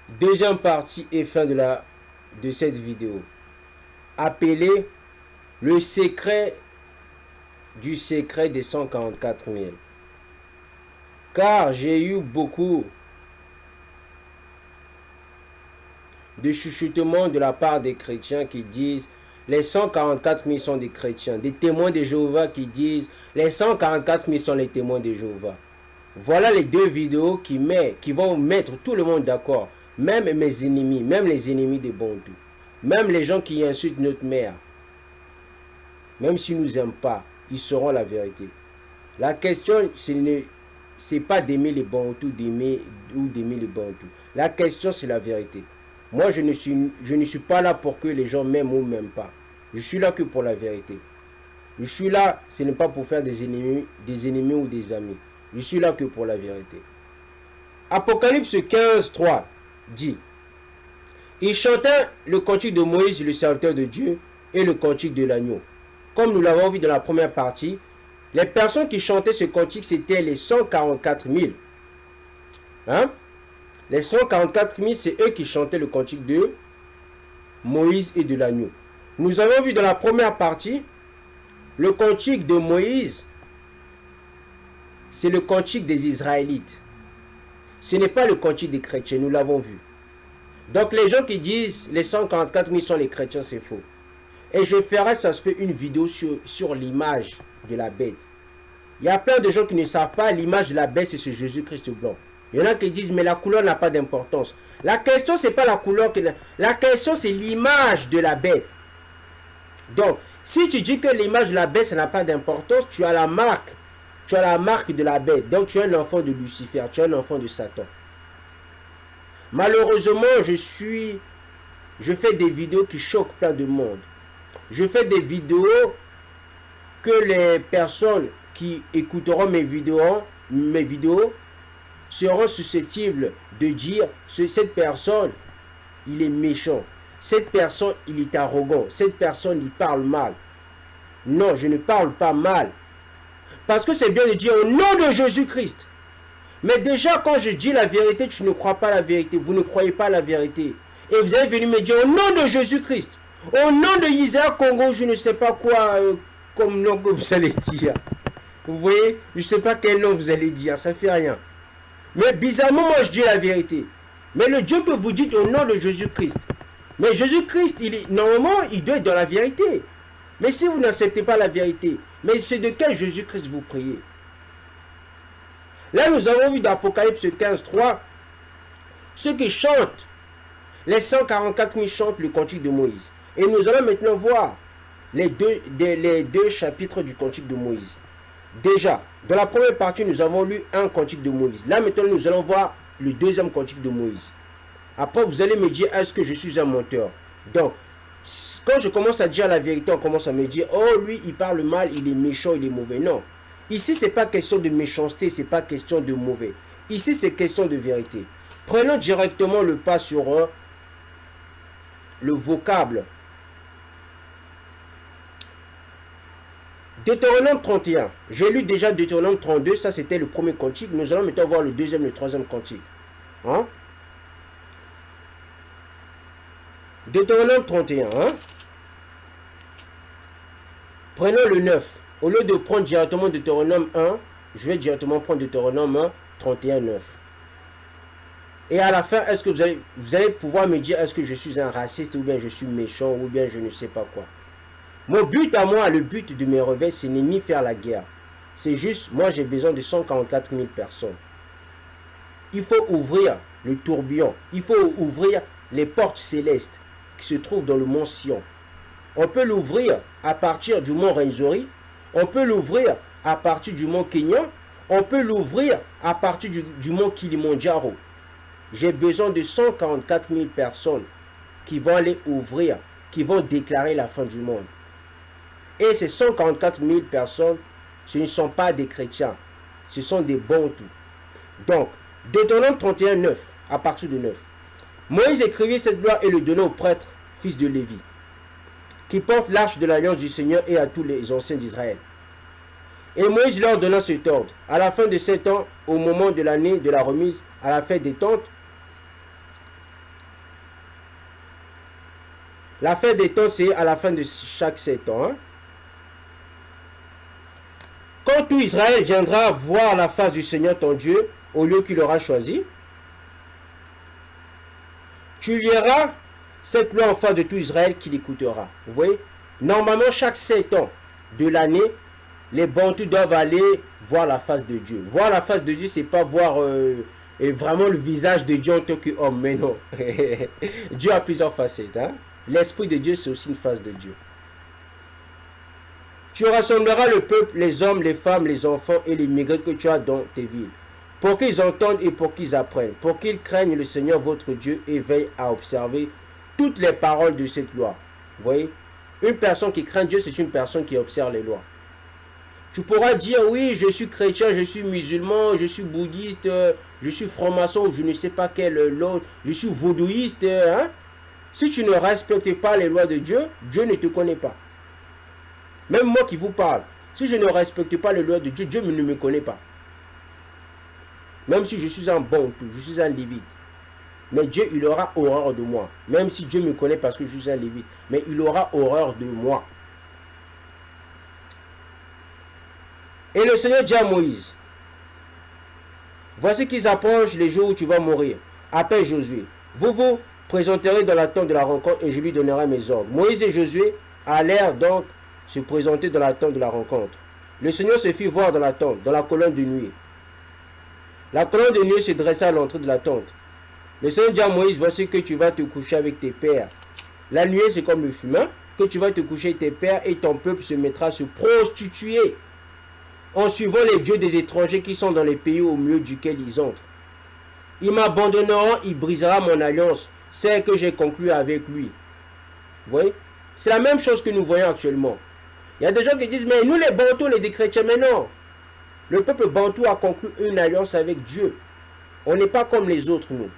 Deuxième partie et fin de cette vidéo. Appelé le secret du secret des 144 000. Car j'ai eu beaucoup de chuchotements de la part des chrétiens qui disent les 144 000 sont des chrétiens. Des témoins de Jéhovah qui disent les 144 000 sont les témoins de Jéhovah. Voilà les deux vidéos qui vont mettre tout le monde d'accord. Même mes ennemis, même les ennemis des Bantous. Même les gens qui insultent notre mère. Même s'ils ne nous aiment pas, ils sauront la vérité. La question, ce n'est pas d'aimer les Bantous d'aimer les Bantous. La question, c'est la vérité. Moi, je ne suis pas là pour que les gens m'aiment ou m'aiment pas. Je suis là que pour la vérité. Je suis là, ce n'est pas pour faire des ennemis ou des amis. Je suis là que pour la vérité. Apocalypse 15, 3 dit: il chantait le cantique de Moïse, le serviteur de Dieu, et le cantique de l'agneau. Comme nous l'avons vu dans la première partie, les personnes qui chantaient ce cantique, c'était les 144 000. Hein? Les 144 000, c'est eux qui chantaient le cantique de Moïse et de l'agneau. Nous avons vu dans la première partie, le cantique de Moïse, c'est le cantique des Israélites. Ce n'est pas le cantique des chrétiens, nous l'avons vu. Donc les gens qui disent les 144 000 sont les chrétiens, c'est faux. Et je ferai, ça se peut, une vidéo sur l'image de la bête. Il y a plein de gens qui ne savent pas, l'image de la bête, c'est ce Jésus-Christ blanc. Il y en a qui disent, mais la couleur n'a pas d'importance. La question, ce n'est pas la couleur. La question, c'est l'image de la bête. Donc, si tu dis que l'image de la bête, ça n'a pas d'importance, tu as la marque. Tu as la marque de la bête. Donc, tu es un enfant de Lucifer. Tu es un enfant de Satan. Malheureusement, je fais des vidéos qui choquent plein de monde. Je fais des vidéos que les personnes qui écouteront mes vidéos seront susceptibles de dire: cette personne, il est méchant. Cette personne, il est arrogant. Cette personne, il parle mal. Non, je ne parle pas mal. Parce que c'est bien de dire au nom de Jésus-Christ. Mais déjà, quand je dis la vérité, tu ne crois pas la vérité. Vous ne croyez pas la vérité. Et vous êtes venu me dire au nom de Jésus-Christ. Au nom de Isaac Congo, je ne sais pas quoi comme nom que vous allez dire. Vous voyez, je ne sais pas quel nom vous allez dire. Ça ne fait rien. Mais bizarrement, moi, je dis la vérité. Mais le Dieu que vous dites au nom de Jésus-Christ. Mais Jésus-Christ, normalement, il doit être dans la vérité. Mais si vous n'acceptez pas la vérité, mais c'est de quel Jésus-Christ vous priez? Là, nous avons vu dans Apocalypse 15, 3, ceux qui chantent, les 144 000 chantent le cantique de Moïse. Et nous allons maintenant voir les deux chapitres du cantique de Moïse. Déjà, dans la première partie, nous avons lu un cantique de Moïse. Là, maintenant, nous allons voir le deuxième cantique de Moïse. Après, vous allez me dire, est-ce que je suis un menteur? Donc, quand je commence à dire la vérité, on commence à me dire, oh, lui, il parle mal, il est méchant, il est mauvais. Non. Ici, ce n'est pas question de méchanceté, ce n'est pas question de mauvais. Ici, c'est question de vérité. Prenons directement le pas sur le vocable. Deutéronome 31. J'ai lu déjà Deutéronome 32, ça c'était le premier cantique. Nous allons maintenant voir le deuxième et le troisième cantique. Hein? Deutéronome 31. Hein? Prenons le 9. Au lieu de prendre directement Deutéronome 1, je vais directement prendre Deutéronome 1, 31, 9. Et à la fin, est-ce que vous allez pouvoir me dire, est-ce que je suis un raciste, ou bien je suis méchant, ou bien je ne sais pas quoi. Mon but à moi, le but de mes réveils, ce n'est ni faire la guerre. C'est juste, moi j'ai besoin de 144 000 personnes. Il faut ouvrir le tourbillon. Il faut ouvrir les portes célestes qui se trouvent dans le mont Sion. On peut l'ouvrir à partir du mont Renzori. On peut l'ouvrir à partir du mont Kenya. On peut l'ouvrir à partir du mont Kilimandjaro. J'ai besoin de 144 000 personnes qui vont aller ouvrir, qui vont déclarer la fin du monde. Et ces 144 000 personnes, ce ne sont pas des chrétiens. Ce sont des Bantous. Donc, Deutéronome 31, 9, à partir de 9. Moïse écrivit cette loi et le donna aux prêtres, fils de Lévi, qui portent l'arche de l'alliance du Seigneur, et à tous les anciens d'Israël. Et Moïse leur donna cet ordre. À la fin de 7 ans, au moment de l'année de la remise, à la fête des tentes, La fin des temps, c'est à la fin de chaque 7 ans. Hein. Quand tout Israël viendra voir la face du Seigneur ton Dieu, au lieu qu'il aura choisi, tu liras cette loi en face de tout Israël qui l'écoutera. Vous voyez, normalement, chaque 7 ans de l'année, les Bantous doivent aller voir la face de Dieu. Voir la face de Dieu, c'est pas voir vraiment le visage de Dieu en tant qu'homme, mais non. Dieu a plusieurs facettes. Hein? L'Esprit de Dieu, c'est aussi une face de Dieu. Tu rassembleras le peuple, les hommes, les femmes, les enfants et les migrants que tu as dans tes villes, pour qu'ils entendent et pour qu'ils apprennent, pour qu'ils craignent le Seigneur votre Dieu et veillent à observer toutes les paroles de cette loi. Vous voyez, une personne qui craint Dieu, c'est une personne qui observe les lois. Tu pourras dire, oui, je suis chrétien, je suis musulman, je suis bouddhiste, je suis franc-maçon, je ne sais pas quel autre, je suis vaudouiste. Hein? Si tu ne respectes pas les lois de Dieu, Dieu ne te connaît pas. Même moi qui vous parle, si je ne respecte pas les lois de Dieu, Dieu ne me connaît pas. Même si je suis un Bantou, je suis un Lévite. Mais Dieu, il aura horreur de moi. Même si Dieu me connaît parce que je suis un Lévite. Mais il aura horreur de moi. Et le Seigneur dit à Moïse, voici qu'ils approchent les jours où tu vas mourir. Appelle Josué. Vous vous présenterez dans la tente de la rencontre et je lui donnerai mes ordres. Moïse et Josué allèrent donc se présenter dans la tente de la rencontre. Le Seigneur se fit voir dans la tente, dans la colonne de nuée. La colonne de nuée se dressa à l'entrée de la tente. Le Seigneur dit à Moïse, voici que tu vas te coucher avec tes pères. La nuée, c'est comme le fumin, que tu vas te coucher avec tes pères et ton peuple se mettra à se prostituer en suivant les dieux des étrangers qui sont dans les pays au milieu duquel ils entrent. Ils m'abandonneront, il brisera mon alliance, celle que j'ai conclue avec lui. Vous voyez? C'est la même chose que nous voyons actuellement. Il y a des gens qui disent, mais nous les Bantous, on est des chrétiens. Mais non. Le peuple Bantou a conclu une alliance avec Dieu. On n'est pas comme les autres, nous.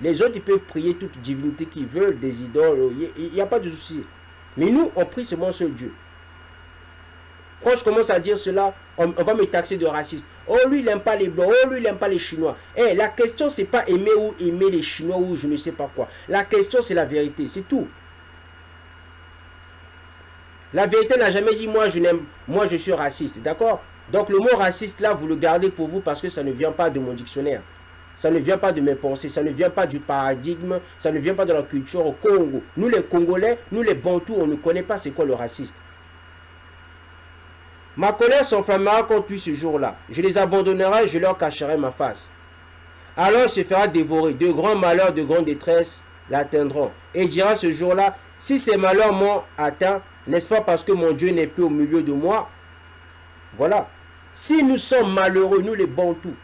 Les autres, ils peuvent prier toute divinité qu'ils veulent, des idoles. Il n'y a pas de souci. Mais nous, on prie seulement sur Dieu. Quand je commence à dire cela, on va me taxer de raciste. Oh, lui, il n'aime pas les Blancs. Oh, lui, il n'aime pas les Chinois. Eh, la question, c'est pas aimer ou aimer les Chinois ou je ne sais pas quoi. La question, c'est la vérité. C'est tout. La vérité n'a jamais dit moi je suis raciste, d'accord? Donc le mot raciste là, vous le gardez pour vous parce que ça ne vient pas de mon dictionnaire. Ça ne vient pas de mes pensées, ça ne vient pas du paradigme, ça ne vient pas de la culture au Congo. Nous les Congolais, nous les Bantous, on ne connaît pas c'est quoi le raciste. Ma colère s'enflammera contre lui ce jour-là. Je les abandonnerai et je leur cacherai ma face. Alors il se fera dévorer. De grands malheurs, de grandes détresses l'atteindront. Et il dira ce jour-là, si ces malheurs m'ont atteint, n'est-ce pas parce que mon Dieu n'est plus au milieu de moi? Voilà. Si nous sommes malheureux, nous les Bantous,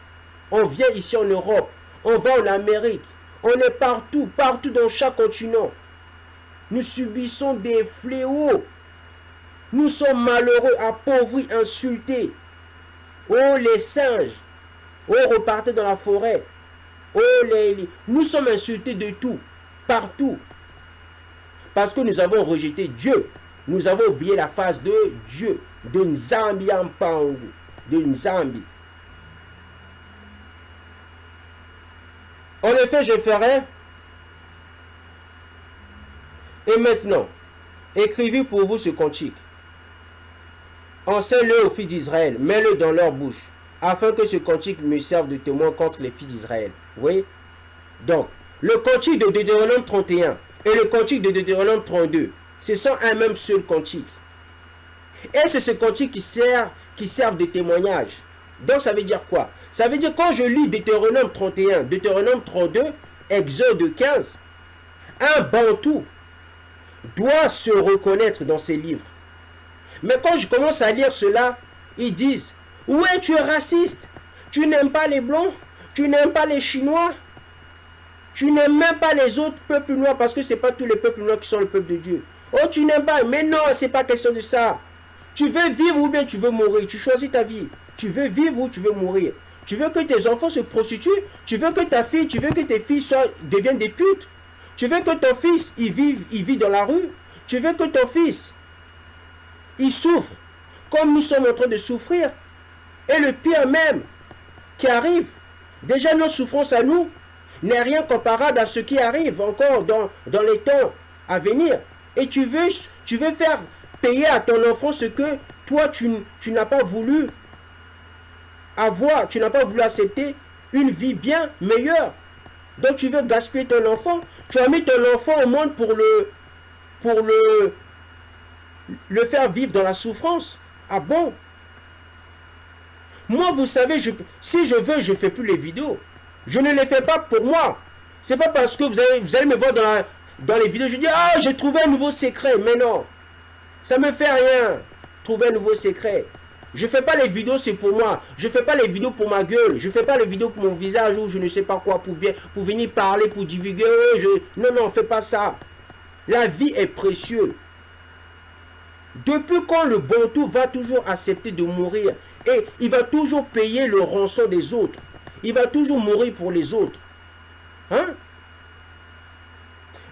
on vient ici en Europe, on va en Amérique, on est partout, partout dans chaque continent. Nous subissons des fléaux. Nous sommes malheureux, appauvris, insultés. Oh les singes, oh repartez dans la forêt. Oh nous sommes insultés de tout, partout. Parce que nous avons rejeté Dieu. Nous avons oublié la face de Dieu, de Nzambi Ampangu, de Nzambi. En effet, je ferai. Et maintenant, écrivez pour vous ce cantique. Enseigne-le aux fils d'Israël, mets-le dans leur bouche, afin que ce cantique me serve de témoin contre les fils d'Israël. Vous voyez? Donc, le cantique de Deutéronome 31 et le cantique de Deutéronome 32, ce sont un même seul cantique. Et c'est ce cantique qui sert de témoignage. Donc ça veut dire quoi? Ça veut dire quand je lis Deutéronome 31, Deutéronome 32, Exode 15, un Bantou doit se reconnaître dans ces livres. Mais quand je commence à lire cela, ils disent, ouais, tu es raciste, tu n'aimes pas les Blancs, tu n'aimes pas les Chinois, tu n'aimes même pas les autres peuples noirs parce que ce n'est pas tous les peuples noirs qui sont le peuple de Dieu. Oh, tu n'aimes pas, mais non, ce n'est pas question de ça. Tu veux vivre ou bien tu veux mourir, tu choisis ta vie. Tu veux vivre ou tu veux mourir. Tu veux que tes enfants se prostituent, tu veux que ta fille, tu veux que tes filles deviennent des putes. Tu veux que ton fils, il vit dans la rue. Tu veux que ton fils, il souffre comme nous sommes en train de souffrir. Et le pire même qui arrive, déjà notre souffrance à nous n'est rien comparable à ce qui arrive encore dans les temps à venir. Et tu veux faire payer à ton enfant ce que toi, tu n'as pas voulu avoir, tu n'as pas voulu accepter une vie bien meilleure. Donc tu veux gaspiller ton enfant. Tu as mis ton enfant au monde pour le faire vivre dans la souffrance. Ah bon? Moi, vous savez, si je veux, je ne fais plus les vidéos. Je ne les fais pas pour moi. C'est pas parce que vous allez me voir dans les vidéos, je dis, ah, j'ai trouvé un nouveau secret. Mais non, ça me fait rien. Trouver un nouveau secret. Je fais pas les vidéos, c'est pour moi. Je fais pas les vidéos pour ma gueule. Je fais pas les vidéos pour mon visage ou je ne sais pas quoi, pour venir parler, pour divulguer. Non, non, fais pas ça. La vie est précieuse. Depuis quand le Bantou va toujours accepter de mourir et il va toujours payer le rançon des autres. Il va toujours mourir pour les autres. Hein?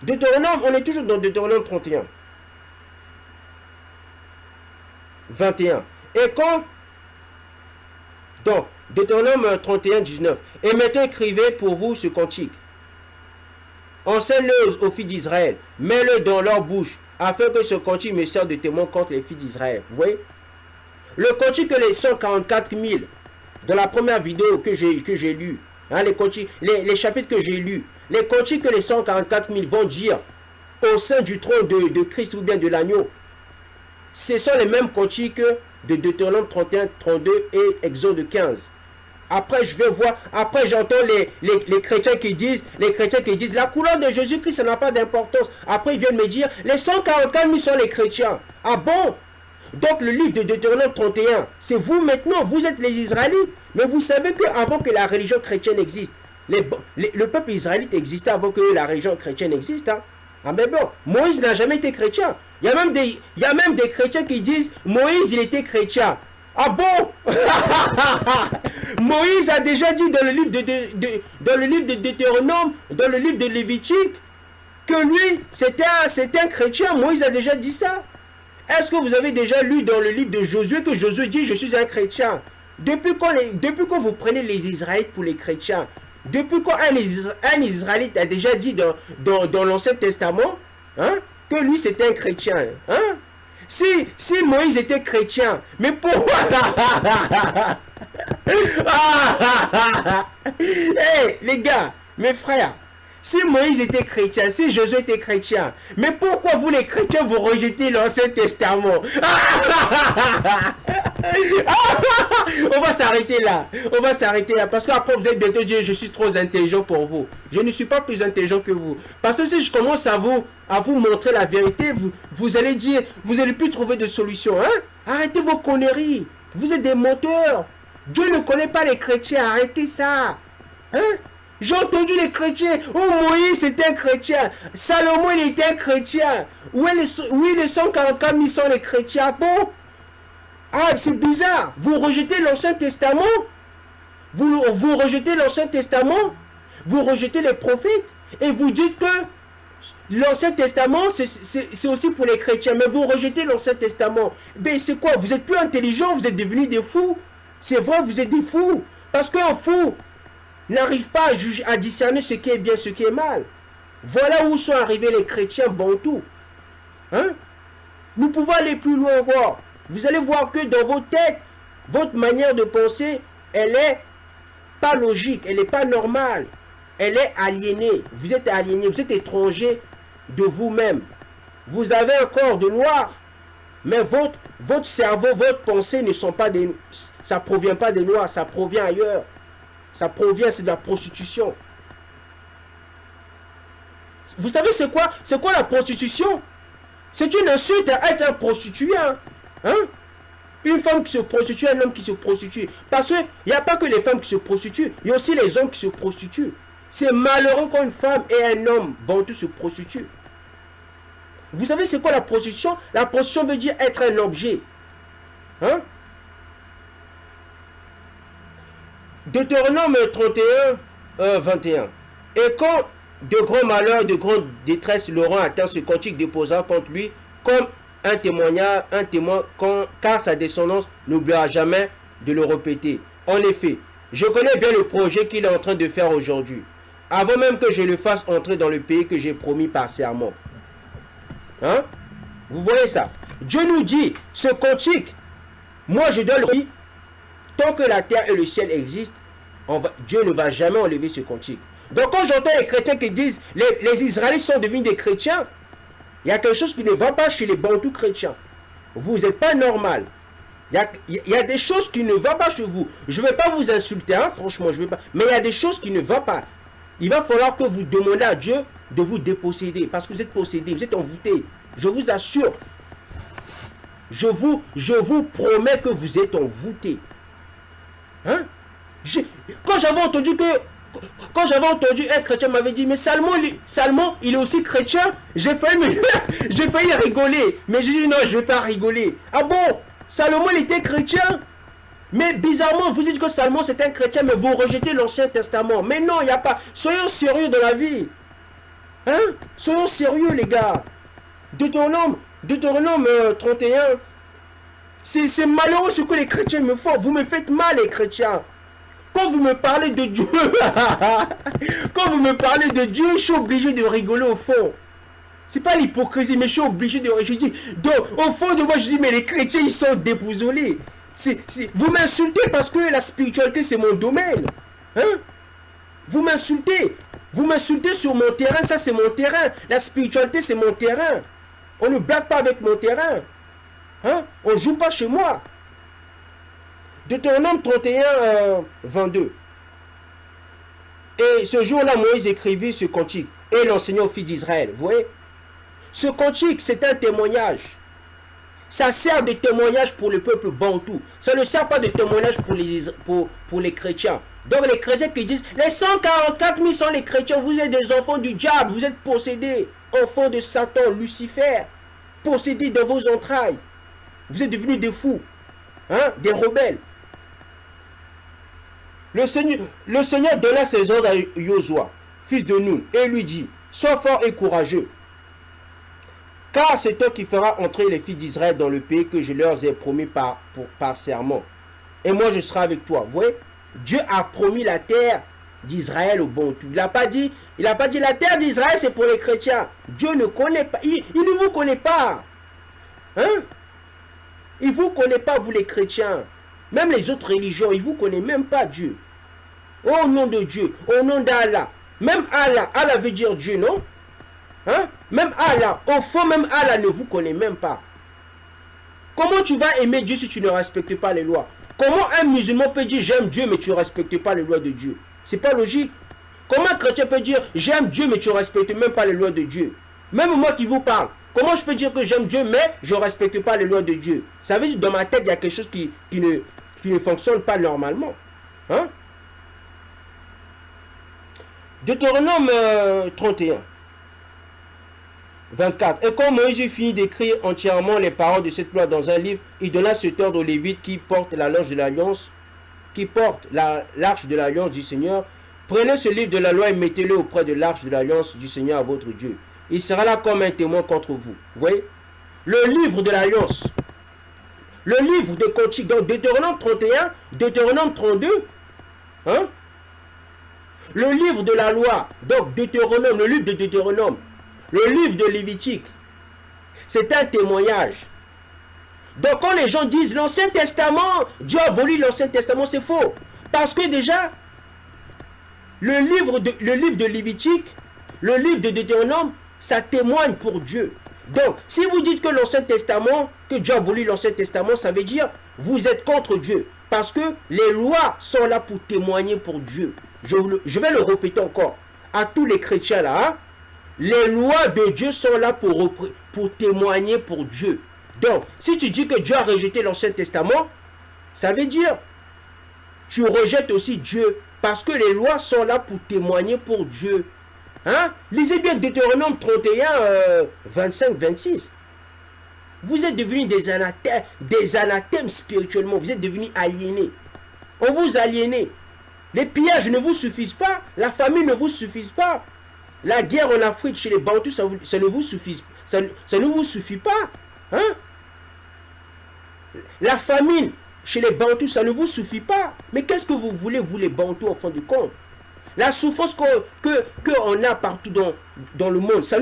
Deutéronome, on est toujours dans Deutéronome 31. 21. Et quand... Donc, Deutéronome 31, 19. Et maintenant écrivez pour vous ce cantique. Enseigne-le aux filles d'Israël. Mets-le dans leur bouche, afin que ce cantique me serve de témoin contre les filles d'Israël. Vous voyez? Le cantique que les 144 000, dans la première vidéo que j'ai lu, hein, les chapitres que j'ai lus, les cantiques que les 144 000 vont dire au sein du trône de Christ ou bien de l'agneau, ce sont les mêmes cantiques de Deutéronome 31, 32 et Exode 15. Après, je vais voir, après j'entends les chrétiens qui disent, la couleur de Jésus-Christ, ça n'a pas d'importance. Après, ils viennent me dire, les 144 000 sont les chrétiens. Ah bon? Donc, le livre de Deutéronome 31, c'est vous maintenant, vous êtes les Israélites. Mais vous savez qu'avant que la religion chrétienne existe, le peuple israélite existait avant que la religion chrétienne existe. Hein? Ah mais bon, Moïse n'a jamais été chrétien. Il y a même des chrétiens qui disent, Moïse, il était chrétien. Ah bon? Moïse a déjà dit dans le livre de Deutéronome, dans le livre de Lévitique, que lui, c'était un chrétien. Moïse a déjà dit ça. Est-ce que vous avez déjà lu dans le livre de Josué que Josué dit, je suis un chrétien? Depuis quand vous prenez les Israélites pour les chrétiens? Depuis quand un Israélite a déjà dit dans l'Ancien Testament, hein, que lui c'était un chrétien? Hein? Si Moïse était chrétien, mais pourquoi? Hey, les gars, mes frères, si Moïse était chrétien, si Josué était chrétien, mais pourquoi vous les chrétiens vous rejetez l'Ancien Testament? On va s'arrêter là. Parce qu'après vous allez bientôt dire je suis trop intelligent pour vous. Je ne suis pas plus intelligent que vous. Parce que si je commence à vous montrer la vérité, vous allez dire, vous n'allez plus trouver de solution. Hein? Arrêtez vos conneries. Vous êtes des menteurs. Dieu ne connaît pas les chrétiens. Arrêtez ça. Hein? J'ai entendu les chrétiens. Oh, Moïse c'était un chrétien. Salomon il était un chrétien. Oui, les 144 000 sont les chrétiens. Bon. Ah, c'est bizarre. Vous rejetez l'Ancien Testament. Vous rejetez l'Ancien Testament. Vous rejetez les prophètes. Et vous dites que l'Ancien Testament, c'est aussi pour les chrétiens. Mais vous rejetez l'Ancien Testament. Ben, c'est quoi? Vous êtes plus intelligents. Vous êtes devenus des fous. C'est vrai, vous êtes des fous. Parce qu'un fou n'arrive pas à juger, à discerner ce qui est bien, ce qui est mal. Voilà où sont arrivés les chrétiens bantous. Hein? Nous pouvons aller plus loin encore. Vous allez voir que dans vos têtes, votre manière de penser, elle est pas logique, elle n'est pas normale. Elle est aliénée. Vous êtes aliéné, vous êtes étranger de vous-même. Vous avez un corps de noir, mais votre cerveau, votre pensée ne sont pas des... Ça ne provient pas des noirs, ça provient ailleurs. Ça provient, c'est de la prostitution. Vous savez c'est quoi? C'est quoi la prostitution? C'est une insulte à être un prostitué. Hein? Une femme qui se prostitue, un homme qui se prostitue. Parce qu'il n'y a pas que les femmes qui se prostituent, il y a aussi les hommes qui se prostituent. C'est malheureux quand une femme et un homme bantou se prostituent. Vous savez c'est quoi la prostitution? La prostitution veut dire être un objet. Hein? Deutéronome 31, 21. Et quand de grands malheurs, de grandes détresses l'auront atteint, ce cantique déposera contre lui comme un témoin, car sa descendance n'oubliera jamais de le répéter. En effet, je connais bien le projet qu'il est en train de faire aujourd'hui, avant même que je le fasse entrer dans le pays que j'ai promis par serment. Hein? Vous voyez ça? Dieu nous dit, ce cantique, moi je dois le dire, tant que la terre et le ciel existent, Dieu ne va jamais enlever ce cantique. Donc quand j'entends les chrétiens qui disent, les Israélites sont devenus des chrétiens, il y a quelque chose qui ne va pas chez les bantous chrétiens. Vous n'êtes pas normal. Il y a des choses qui ne vont pas chez vous. Je ne vais pas vous insulter, hein, franchement, je vais pas. Mais il y a des choses qui ne vont pas. Il va falloir que vous demandiez à Dieu de vous déposséder. Parce que vous êtes possédé, vous êtes envoûté. Je vous assure. Je vous promets que vous êtes envoûté. Hein? Quand j'avais entendu un chrétien m'avait dit, mais Salmon, il est aussi chrétien. J'ai failli rigoler. Mais j'ai dit, non, je ne vais pas rigoler. Ah bon? Salomon, il était chrétien? Mais bizarrement, vous dites que Salomon, c'est un chrétien, mais vous rejetez l'Ancien Testament. Mais non, il n'y a pas. Soyons sérieux dans la vie. Hein? Soyons sérieux, les gars. Deutéronome 31. C'est malheureux ce que les chrétiens me font. Vous me faites mal, les chrétiens. Quand vous me parlez de Dieu, je suis obligé de rigoler au fond. C'est pas l'hypocrisie, mais je suis obligé de rigoler. Donc, au fond de moi, je dis, mais les chrétiens, ils sont déboussolés. Vous m'insultez parce que la spiritualité, c'est mon domaine. Hein? Vous m'insultez. Vous m'insultez sur mon terrain, ça c'est mon terrain. La spiritualité, c'est mon terrain. On ne blague pas avec mon terrain. Hein? On ne joue pas chez moi. Deutéronome 31, 22. Et ce jour-là, Moïse écrivit ce cantique et l'enseignait aux fils d'Israël. Vous voyez? Ce cantique, c'est un témoignage. Ça sert de témoignage pour le peuple bantou. Ça ne sert pas de témoignage pour les chrétiens. Donc les chrétiens qui disent, les 144 000 sont les chrétiens, vous êtes des enfants du diable, vous êtes possédés, enfants de Satan, Lucifer, possédés dans vos entrailles. Vous êtes devenus des fous, hein, des rebelles. Le Seigneur donna ses ordres à Josua, fils de Nun, et lui dit, sois fort et courageux, car c'est toi qui feras entrer les fils d'Israël dans le pays que je leur ai promis par serment. Et moi je serai avec toi. Vous voyez? Dieu a promis la terre d'Israël au Bantou. Il n'a pas dit la terre d'Israël c'est pour les chrétiens. Dieu ne connaît pas. Il ne vous connaît pas. Hein? Il ne vous connaît pas, vous les chrétiens. Même les autres religions, il ne vous connaît même pas Dieu. Au nom de Dieu, au nom d'Allah. Même Allah veut dire Dieu, non? Hein? Même Allah, au fond, même Allah ne vous connaît même pas. Comment tu vas aimer Dieu si tu ne respectes pas les lois? Comment un musulman peut dire j'aime Dieu mais tu ne respectes pas les lois de Dieu? C'est pas logique. Comment un chrétien peut dire j'aime Dieu mais tu ne respectes même pas les lois de Dieu? Même moi qui vous parle, comment je peux dire que j'aime Dieu mais je ne respecte pas les lois de Dieu? Ça veut dire que dans ma tête il y a quelque chose qui ne fonctionne pas normalement. Hein? Deutéronome 31. 24. Et quand Moïse eut fini d'écrire entièrement les paroles de cette loi dans un livre, il donna cet ordre aux Lévites qui portent la loge de l'alliance, l'arche de l'alliance du Seigneur. Prenez ce livre de la loi et mettez-le auprès de l'arche de l'alliance du Seigneur à votre Dieu. Il sera là comme un témoin contre vous. Vous voyez? Le livre de l'alliance. Le livre de cantique. Donc Deutéronome 31, Deutéronome 32. Hein? Le livre de la loi. Donc Deutéronome, le livre de Deutéronome. Le livre de Lévitique, c'est un témoignage. Donc quand les gens disent l'Ancien Testament, Dieu abolit l'Ancien Testament, c'est faux. Parce que déjà, le livre de Lévitique, le livre de Deutéronome, ça témoigne pour Dieu. Donc, si vous dites que l'Ancien Testament, que Dieu abolit l'Ancien Testament, ça veut dire vous êtes contre Dieu. Parce que les lois sont là pour témoigner pour Dieu. Je vais le répéter encore à tous les chrétiens là, hein? Les lois de Dieu sont là pour témoigner pour Dieu. Donc, si tu dis que Dieu a rejeté l'Ancien Testament, ça veut dire tu rejettes aussi Dieu. Parce que les lois sont là pour témoigner pour Dieu. Hein? Lisez bien Deutéronome 31, 25, 26. Vous êtes devenus des anathèmes spirituellement. Vous êtes devenus aliénés. On vous aliénez. Les pillages ne vous suffisent pas. La famille ne vous suffit pas. La guerre en Afrique chez les Bantous, ça ne vous suffit, ça ne vous suffit pas. Hein? La famine chez les Bantous, ça ne vous suffit pas. Mais qu'est-ce que vous voulez, vous les Bantous, en fin de compte? La souffrance qu'on a partout dans le monde, ça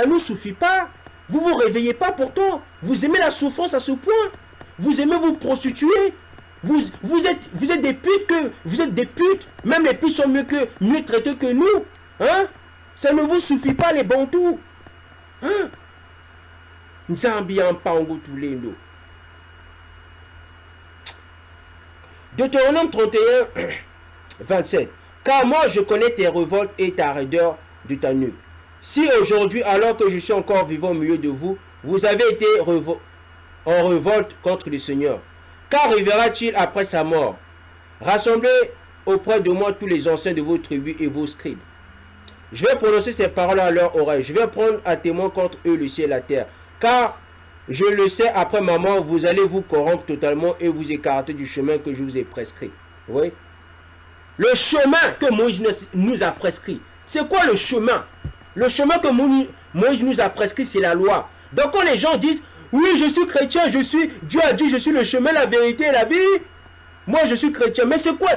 nous suffit pas. Vous ne vous réveillez pas pourtant. Vous aimez la souffrance à ce point. Vous aimez vous prostituer. Vous êtes des putes vous êtes des putes. Même les putes sont mieux traités que nous. Hein? Ça ne vous suffit pas les bantous. Hein? Nzambi Ampango Tulendo. Deutéronome 31, 27. Car moi je connais tes révoltes et ta raideur de ta nuque. Si aujourd'hui, alors que je suis encore vivant au milieu de vous, vous avez été en révolte contre le Seigneur, qu'arrivera-t-il après sa mort? Rassemblez auprès de moi tous les anciens de vos tribus et vos scribes. Je vais prononcer ces paroles à leur oreille. Je vais prendre à témoin contre eux le ciel et la terre. Car je le sais, après ma mort, vous allez vous corrompre totalement et vous écarter du chemin que je vous ai prescrit. Oui. Le chemin que Moïse nous a prescrit. C'est quoi le chemin? Le chemin que Moïse nous a prescrit, c'est la loi. Donc quand les gens disent, oui, je suis chrétien, Dieu a dit, je suis le chemin, la vérité et la vie. Moi, je suis chrétien. Mais c'est quoi?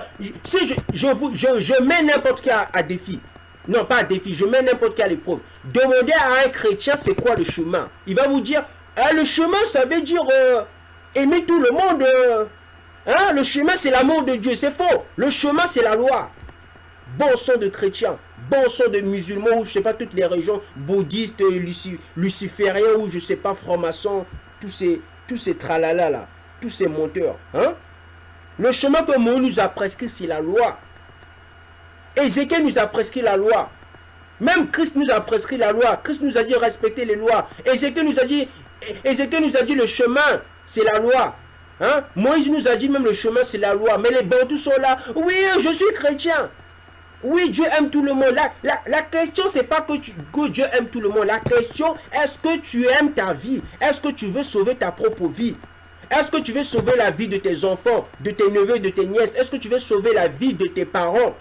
Si je mets n'importe qui à défi. Non, pas à défi, je mets n'importe qui à l'épreuve. Demandez à un chrétien, c'est quoi le chemin? Il va vous dire, le chemin, ça veut dire aimer tout le monde. Hein? Le chemin, c'est l'amour de Dieu. C'est faux. Le chemin, c'est la loi. Bon sang de chrétiens, bon sang de musulmans, ou je sais pas, toutes les régions bouddhistes, lucifériens, ou je sais pas, francs-maçons, tous ces tralala là, tous ces menteurs. Hein? Le chemin que Moïse nous a prescrit, c'est la loi. Ézéchiel nous a prescrit la loi. Même Christ nous a prescrit la loi. Christ nous a dit respecter les lois. Ézéchiel nous a dit le chemin, c'est la loi. Hein? Moïse nous a dit même le chemin, c'est la loi. Mais les bantous sont là. Oui, je suis chrétien. Oui, Dieu aime tout le monde. La question, c'est pas que Dieu aime tout le monde. La question, est-ce que tu aimes ta vie? Est-ce que tu veux sauver ta propre vie? Est-ce que tu veux sauver la vie de tes enfants, de tes neveux, de tes nièces? Est-ce que tu veux sauver la vie de tes parents?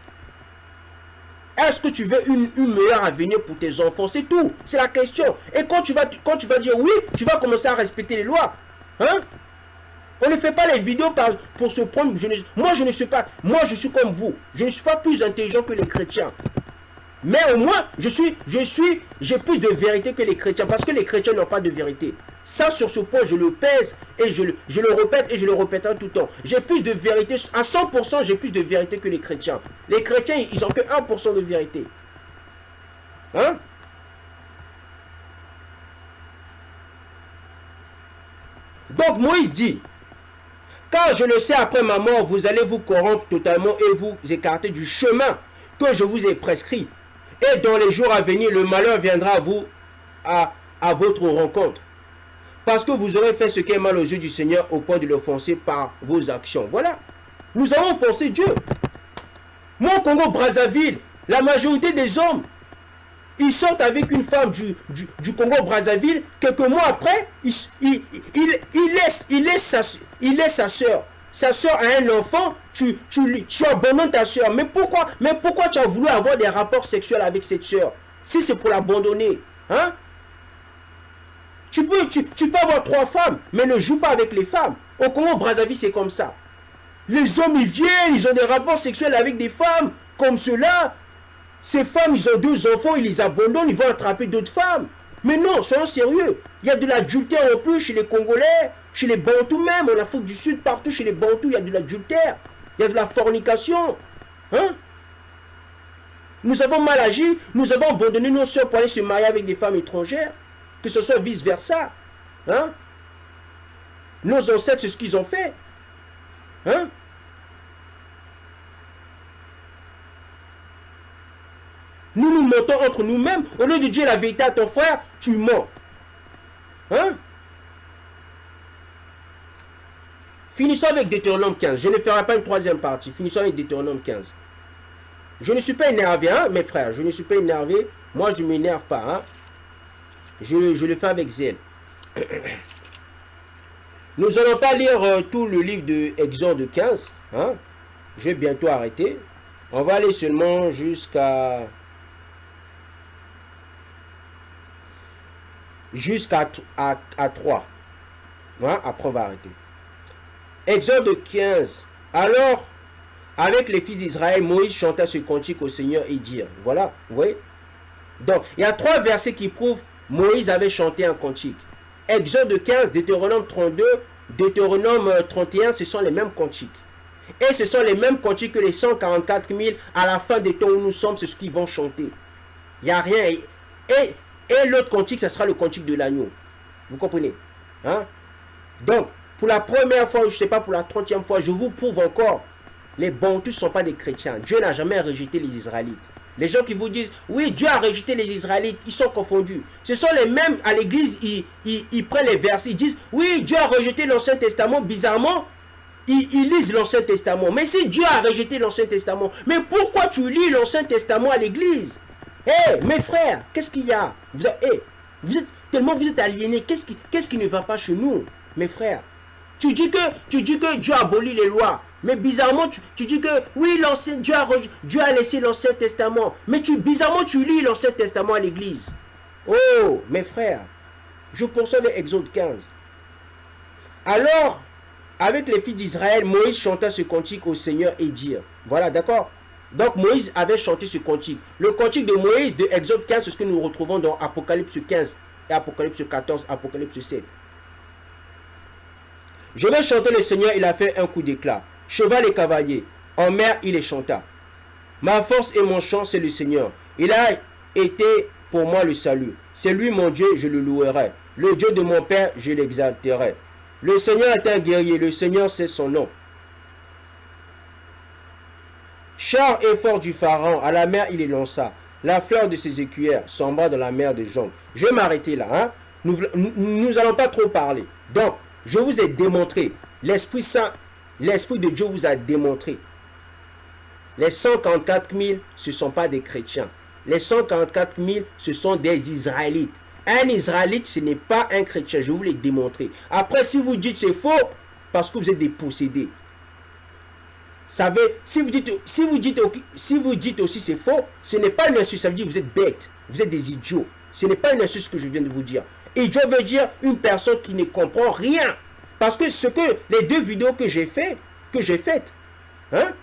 Est-ce que tu veux une meilleure avenir pour tes enfants? C'est tout. C'est la question. Et quand tu vas dire oui, tu vas commencer à respecter les lois. Hein? On ne fait pas les vidéos pour se prendre. Moi, je suis comme vous. Je ne suis pas plus intelligent que les chrétiens. Mais au moins, j'ai plus de vérité que les chrétiens. Parce que les chrétiens n'ont pas de vérité. Ça, sur ce point, je le pèse et je le répète et je le répéterai tout le temps. J'ai plus de vérité. À 100%, j'ai plus de vérité que les chrétiens. Les chrétiens, ils n'ont que 1% de vérité. Hein? Donc, Moïse dit, car je le sais, après ma mort, vous allez vous corrompre totalement et vous écarter du chemin que je vous ai prescrit. Et dans les jours à venir, le malheur viendra à vous, à votre rencontre. Parce que vous aurez fait ce qui est mal aux yeux du Seigneur au point de l'offenser par vos actions. Voilà. Nous avons offensé Dieu. Moi, au Congo-Brazzaville, la majorité des hommes, ils sortent avec une femme du Congo-Brazzaville. Quelques mois après, il laisse sa soeur. Sa soeur a un enfant, tu abandonnes ta soeur. Mais pourquoi tu as voulu avoir des rapports sexuels avec cette soeur? Si c'est pour l'abandonner. Hein? Tu peux avoir 3 femmes, mais ne joue pas avec les femmes. Au Congo-Brazzaville, c'est comme ça. Les hommes, ils viennent, ils ont des rapports sexuels avec des femmes comme cela. Ces femmes, ils ont 2 enfants, ils les abandonnent, ils vont attraper d'autres femmes. Mais non, soyons sérieux. Il y a de l'adultère en plus chez les Congolais, chez les Bantous même, en Afrique du Sud, partout chez les Bantous, il y a de l'adultère. Il y a de la fornication. Hein? Nous avons mal agi, nous avons abandonné nos soeurs pour aller se marier avec des femmes étrangères. Que ce soit vice-versa. Hein? Nos ancêtres, c'est ce qu'ils ont fait. Hein? Nous mentons entre nous-mêmes. Au lieu de dire la vérité à ton frère, tu mens. Hein? Finissons avec Deutéronome 15. Je ne ferai pas une 3e partie. Finissons avec Deutéronome 15. Je ne suis pas énervé, hein, mes frères. Je ne suis pas énervé. Moi, je ne m'énerve pas. Hein? Je le fais avec zèle. Nous n'allons pas lire tout le livre de Exode 15. Hein? Je vais bientôt arrêter. On va aller seulement jusqu'à 3. Hein? Après, on va arrêter. Exode 15. Alors, avec les fils d'Israël, Moïse chanta ce cantique au Seigneur et dit, voilà, vous voyez? Donc, il y a 3 versets qui prouvent Moïse avait chanté un cantique. Exode 15, Deutéronome 32, Deutéronome 31, ce sont les mêmes cantiques. Et ce sont les mêmes cantiques que les 144 000 à la fin des temps où nous sommes, c'est ce qu'ils vont chanter. Il n'y a rien. Et l'autre cantique, ce sera le cantique de l'agneau. Vous comprenez? Hein? Donc, pour la première fois, je ne sais pas, pour la 30e fois, je vous prouve encore, les Bantous ne sont pas des chrétiens. Dieu n'a jamais rejeté les Israélites. Les gens qui vous disent, oui, Dieu a rejeté les Israélites, ils sont confondus. Ce sont les mêmes, à l'église, ils prennent les versets, ils disent, oui, Dieu a rejeté l'Ancien Testament. Bizarrement, ils lisent l'Ancien Testament. Mais si Dieu a rejeté l'Ancien Testament, mais pourquoi tu lis l'Ancien Testament à l'église? Mes frères, qu'est-ce qu'il y a? Tellement vous êtes aliénés, qu'est-ce qui ne va pas chez nous, mes frères? Tu dis que Dieu a aboli les lois. Mais bizarrement, tu dis que oui, Dieu a laissé l'Ancien Testament. Mais bizarrement, tu lis l'Ancien Testament à l'église. Oh, mes frères, je poursuis avec Exode 15. Alors, avec les fils d'Israël, Moïse chanta ce cantique au Seigneur et dire. Voilà, d'accord? Donc, Moïse avait chanté ce cantique. Le cantique de Moïse de Exode 15, c'est ce que nous retrouvons dans Apocalypse 15 et Apocalypse 14, Apocalypse 7. Je vais chanter le Seigneur, il a fait un coup d'éclat. Cheval et cavalier, en mer il les chanta. Ma force et mon chant, c'est le Seigneur. Il a été pour moi le salut. C'est lui mon Dieu, je le louerai. Le Dieu de mon Père, je l'exalterai. Le Seigneur est un guerrier, le Seigneur c'est son nom. Char et fort du Pharaon, à la mer il les lança. La fleur de ses écuyères s'embra dans la mer de joncs. Je vais m'arrêter là. Hein? Nous n'allons pas trop parler. Donc, je vous ai démontré, l'Esprit Saint, l'Esprit de Dieu vous a démontré. Les 144 000, ce ne sont pas des chrétiens. Les 144 000, ce sont des Israélites. Un Israélite, ce n'est pas un chrétien. Je vous l'ai démontré. Après, si vous dites c'est faux, parce que vous êtes des possédés. Savez, si vous dites aussi c'est faux, ce n'est pas une insulte. Ça veut dire que vous êtes bêtes. Vous êtes des idiots. Ce n'est pas une insulte ce que je viens de vous dire. Idiot veut dire une personne qui ne comprend rien. Parce que les deux vidéos que j'ai faites, hein,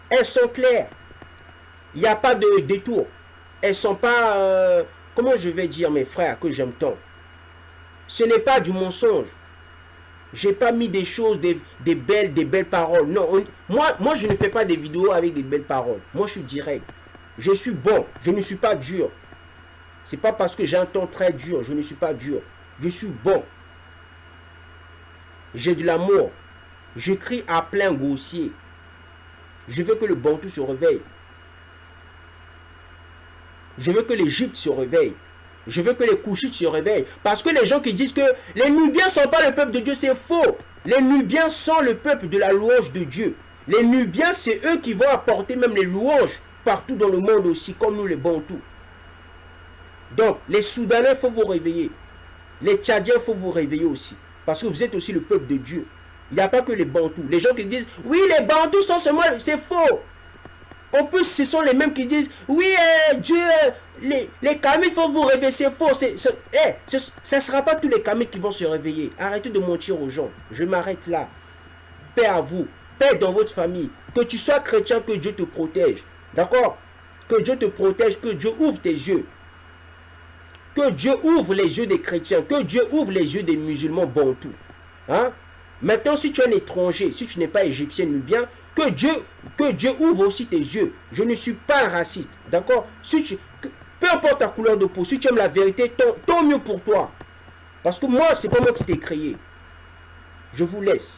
elles sont claires. Il n'y a pas de détour. Elles ne sont pas, comment je vais dire mes frères que j'aime tant. Ce n'est pas du mensonge. Je n'ai pas mis des choses, des belles paroles. Non, moi je ne fais pas des vidéos avec des belles paroles. Moi je suis direct. Je suis bon. Je ne suis pas dur. C'est pas parce que j'ai un ton très dur, je ne suis pas dur. Je suis bon. J'ai de l'amour. Je crie à plein gosier. Je veux que le Bantou se réveille. Je veux que l'Égypte se réveille. Je veux que les Couchites se réveillent. Parce que les gens qui disent que les Nubiens ne sont pas le peuple de Dieu, c'est faux. Les Nubiens sont le peuple de la louange de Dieu. Les Nubiens, c'est eux qui vont apporter même les louanges partout dans le monde aussi, comme nous les Bantous. Donc, les Soudanais, il faut vous réveiller. Les Tchadiens, il faut vous réveiller aussi. Parce que vous êtes aussi le peuple de Dieu. Il n'y a pas que les Bantous. Les gens qui disent, oui, les Bantous sont seulement... C'est faux. En plus, ce sont les mêmes qui disent, oui, Dieu, les Kamites, il faut vous réveiller. C'est faux. Ce ne sera pas tous les Kamites qui vont se réveiller. Arrêtez de mentir aux gens. Je m'arrête là. Paix à vous. Paix dans votre famille. Que tu sois chrétien, que Dieu te protège. D'accord? Que Dieu te protège, que Dieu ouvre tes yeux. Que Dieu ouvre les yeux des chrétiens, que Dieu ouvre les yeux des musulmans bantous. Hein? Maintenant, si tu es un étranger, si tu n'es pas égyptien nubien, que Dieu ouvre aussi tes yeux. Je ne suis pas un raciste. D'accord? Peu importe ta couleur de peau, si tu aimes la vérité, tant mieux pour toi. Parce que moi, c'est pas moi qui t'ai créé. Je vous laisse.